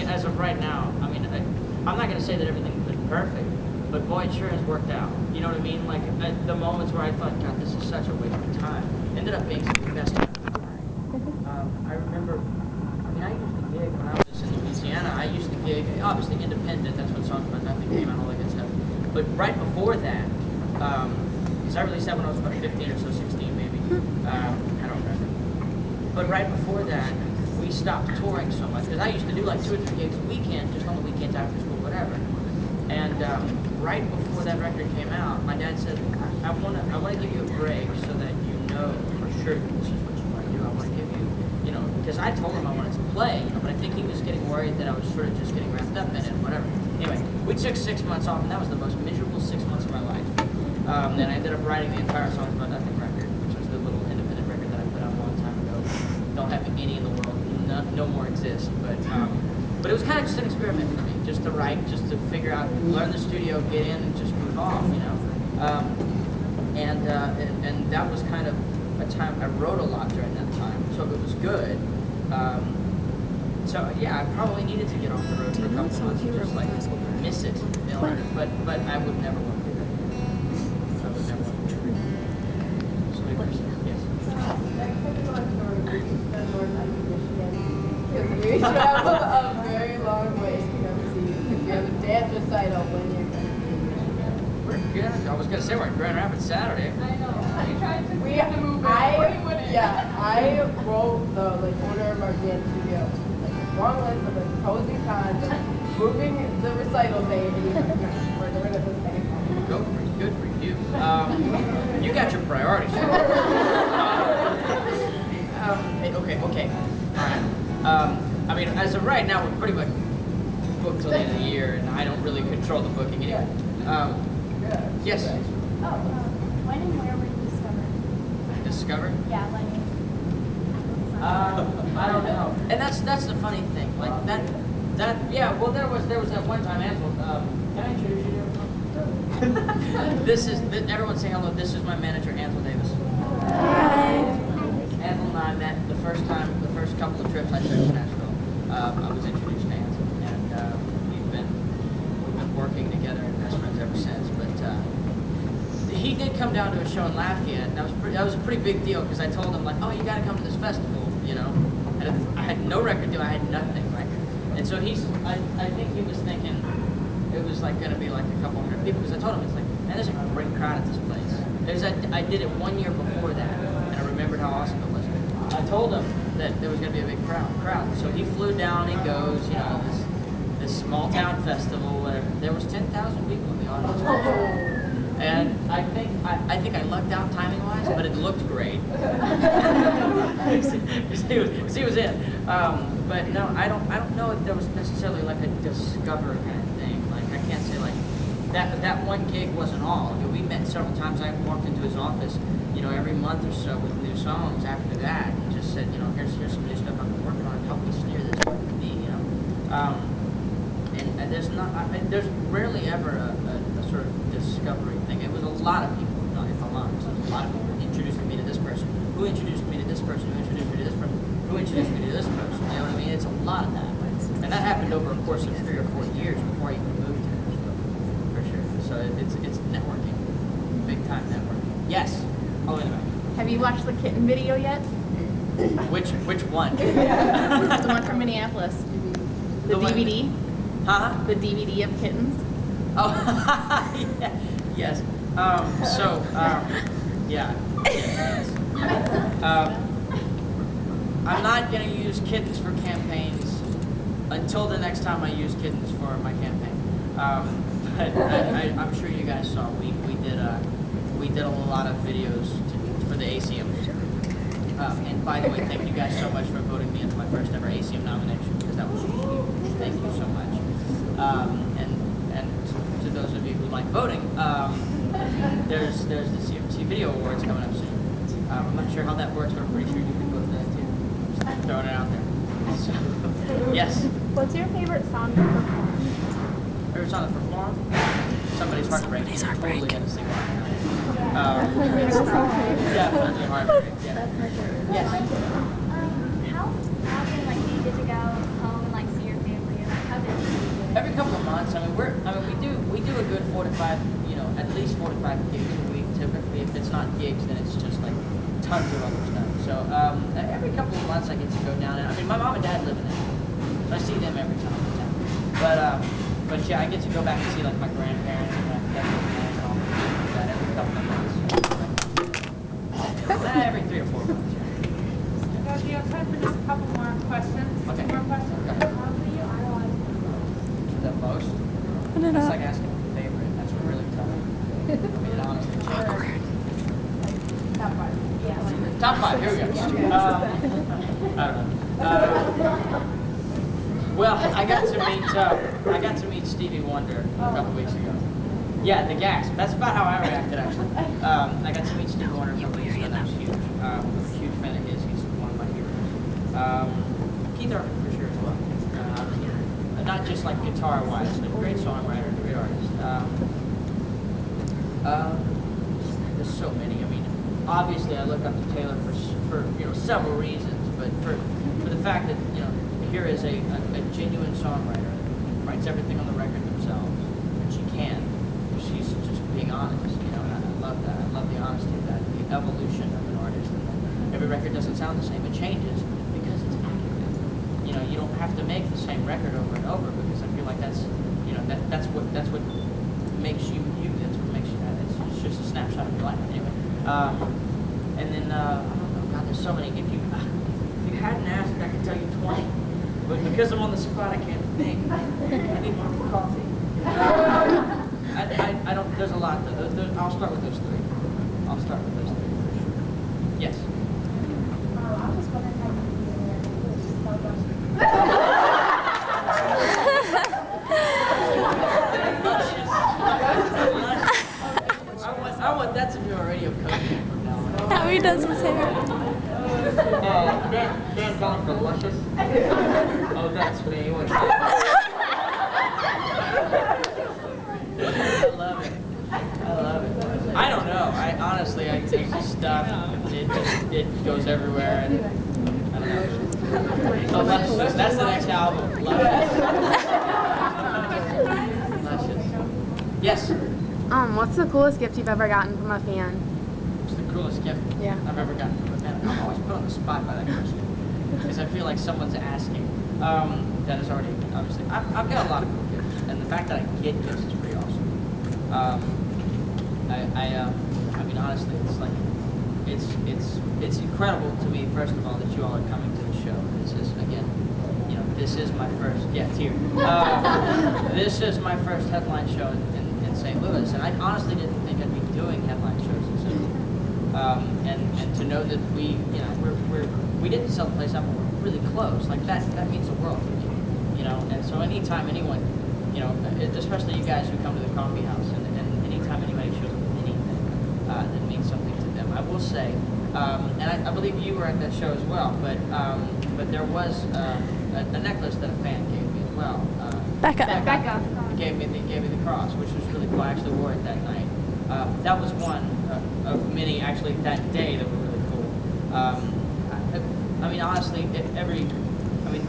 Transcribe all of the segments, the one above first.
as of right now, I mean, I'm not going to say that everything's been perfect, but boy, it sure has worked out. You know what I mean? Like, the moments where I thought, God, this is such a waste of time, ended up being some of the best time of my life. I remember, I mean, I used to gig when I was in Louisiana. I used to gig, obviously independent, that's when Songs About Nothing came out, all that good stuff. But right before that, because I released that when I was about 15 or so, 16 maybe. I don't remember. But right before that, we stopped touring so much, because I used to do like 2 or 3 gigs a weekend, just on the weekends after school, whatever. And right before that record came out, my dad said, I want to give you a break so that you know for sure that this is what you want to do. I want to give you, you know, because I told him I wanted to play, you know, but I think he was getting worried that I was sort of just getting wrapped up in it, whatever. Anyway, we took 6 months off, and that was the most miserable 6 months of my life. Then I ended up writing the entire Songs About Nothing record, which was the little independent record that I put out a long time ago. Don't have any in the world, no more exist, but it was kind of just an experiment for me, just to write, just to figure out, learn the studio, get in, and just move off, you know. And that was kind of a time I wrote a lot during that time, so it was good. So yeah, I probably needed to get off the road for a couple of months and just like miss it, you know. But I would never want to do that. I would never want to do that. So yes. Next time you go on tour, would you spend more time in Michigan? Because we travel a very long way to come see you. Because you have a dance recital when you're going to be in Michigan. Yeah, I was gonna say we're in Grand Rapids Saturday. I know. We tried to move it. I wrote the order of our dance studio. Long list of pros and cons, moving the recital day, and we're doing it this day. Good for you. You got your priorities. Okay. All right. I mean, as of right now, we're pretty much booked till the end of the year, and I don't really control the booking anyway. Yes. When and where were you discovered? Discovered? Yeah, like. I don't know. And that's the funny thing. Like that yeah, well there was that one time Ansel, can I introduce you to him? Everyone say hello, this is my manager, Ansel Davis. Hi. Ansel and I met the first couple of trips I took to Nashville. I was introduced to Ansel, and we've been working together and best friends ever since. But he did come down to a show in Lafayette, and that was a pretty big deal, because I told him, like, oh, you got to come to this festival, you know. And I had no record deal, I had nothing, right? And so I think he was thinking it was like going to be like a couple hundred people, because I told him, it's like, man, there's a great crowd at this place. I did it 1 year before that, and I remembered how awesome it was. I told him that there was going to be a big crowd. So he flew down, he goes, you know, this small town festival where there was 10,000 people in the audience. And I think I lucked out timing wise, but it looked great. he was in. But no, I don't know if there was necessarily like a discover kind of thing. Like I can't say like that one gig wasn't all. You know, we met several times. I walked into his office, you know, every month or so with new songs. After that, he just said, you know, here's some new stuff I've been working on. Help me steer this for me, you know. And there's rarely ever a sort of discovery thing. It was a lot of people, if I'm honest. It was a lot of people introduced me to this person, who introduced me to this person, who introduced me to this person, who introduced me to this person. You know what I mean? It's a lot of that. And that happened over a course of 3 or 4 years before I even moved to Nashville, for sure. So it's networking, big time networking. Yes. Oh, anyway. Have you watched the Kitten video yet? Which one? The one from Minneapolis. The DVD. Huh? The DVD of Kittens. Oh, yeah. Yes. Yeah. Yes. I'm not going to use kittens for campaigns until the next time I use kittens for my campaign. But I'm sure you guys saw we did a lot of videos for the ACM. And by the way, thank you guys so much for voting me into my first ever ACM nomination, because that was huge. Thank you so much. And to those of you who like voting, there's the CMC Video Awards coming up soon. I'm not sure how that works, but I'm pretty sure you can vote for that too. Just throwing it out there. So, yes. What's your favorite song to perform? Favorite song to perform? Somebody's Heartbreak. Somebody's Heartbreak. Totally gonna sing it right now. Definitely Heartbreak. Yeah. That's my favorite. Yes. How often do you get to go home and see your family and months. I mean, we do a good 4 to 5, you know, at least 4 to 5 gigs a week. Typically, if it's not gigs, then it's just like tons of other stuff. So every couple of months, I get to go down. And I mean, my mom and dad live in it, so I see them every time I town. But yeah, I get to go back and see like my grandparents and my stepdad and all that every couple of months. Every 3 or 4 months. Yeah. So do you have time for just a couple more questions? Okay. 2 more questions? Okay. How do you idolize The most? That's like asking my favorite. That's really tough. I mean, honestly. Top 5. Yeah. Top 5, here we go. I don't know. Well, I got to meet Stevie Wonder a couple weeks ago. Yeah, the gas. That's about how I reacted, actually. I got to meet Stevie Wonder a couple weeks ago, and that was huge. Huge fan of his. He's one of my heroes. Keith Urban, for sure, as well. Not just like guitar-wise, but great songwriter, great artist. There's so many. I mean, obviously, I look up to Taylor for you know, several reasons, but for the fact that, you know, here is a genuine songwriter, writes everything on the record themselves, and she can. She's just being honest, you know, and I love that. I love the honesty of that, the evolution of an artist. And every record doesn't sound the same; it changes because it's accurate. You know, you don't have to make the same record over and over, because I feel like that's, you know, that's what makes you you. That's what makes you. It's just a snapshot of your life, anyway. And then I don't know, God, there's so many. If you hadn't asked, I could tell you 20, but because I'm on the spot, I can't think. I need more coffee. I don't. There's a lot though. I'll start with those 3. I'll start with those 3 for sure. Yes. I was just wondering how you do it. It was just so I want that to be a radio code from now on. How he does his hair. Dan calling for luscious. Oh, that's me. What's that? I love it. I love it. I don't know. I honestly, I take the stuff. It goes everywhere, and I don't know. So luscious. That's the next album. Luscious. Luscious. Yes. What's the coolest gift you've ever gotten from a fan? What's the coolest gift I've ever gotten from a fan? I'm always put on the spot by that question, because I feel like someone's asking. That is already, obviously. I've got a lot of cool gifts, and the fact that I get gifts is pretty awesome. I mean, honestly, it's like, it's incredible to me, first of all, that you all are coming to the show. This is, again, you know, this is my first, yeah, it's here. This is my first headline show in St. Louis, and I honestly didn't think I'd be doing headline shows in St. Louis. And to know that we, you know, we didn't sell the place out, but we're really close. Like that means the world to me, you know. And so anytime anyone, you know, especially you guys who come to the coffee house, and anytime anybody shows up with anything that means something to them, I will say, and I believe you were at that show as well, but there was a necklace that a fan gave me as well. Becca. Gave me the cross, which was really cool. I actually wore it that night. That was one of many, actually, that day that were really cool. I mean, honestly,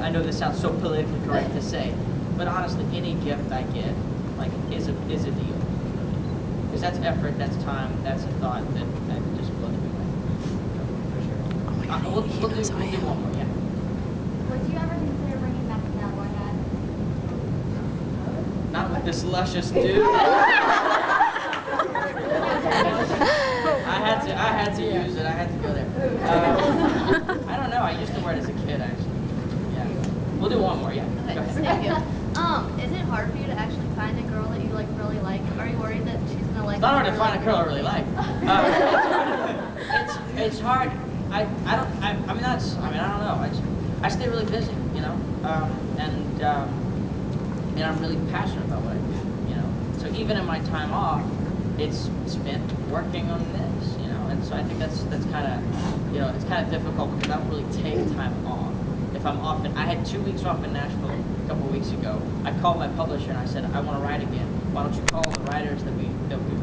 I know this sounds so politically correct to say, but honestly, any gift I get, like, is a deal. Because that's effort, that's time, that's a thought that just blows me away. For sure. We'll do one more, yeah. Would you ever consider bringing back the cowboy hat? Not with this luscious dude. I had to use it. I had to go there. I don't know. I used to wear it as a kid, actually. Yeah. We'll do one more. Yeah. Go ahead. Thank you. Is it hard for you to actually find a girl that you like really like? Are you worried that she's gonna like? It's not hard to find a girl I really like. It's hard. I mean, I don't know. I stay really busy, you know, and I'm really passionate about what I do, you know. So even in my time off, it's spent working on this, you know. And so I think that's kind of, you know, it's kind of difficult because I don't really take time off. If I'm off, I had 2 weeks off in Nashville a couple of weeks ago. I called my publisher and I said, I want to write again. Why don't you call the writers that we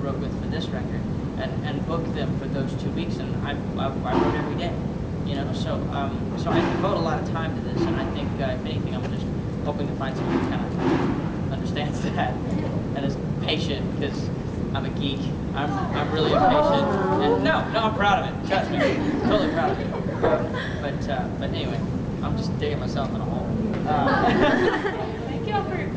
wrote with for this record and book them for those 2 weeks? And I wrote every day, you know. So I devote a lot of time to this, and I think if anything, I'm just hoping to find someone who kind of understands that and is patient because I'm a geek. I'm really impatient. And no, I'm proud of it. Trust me, totally proud of it. But anyway, I'm just digging myself in a hole. Thank you all for your questions.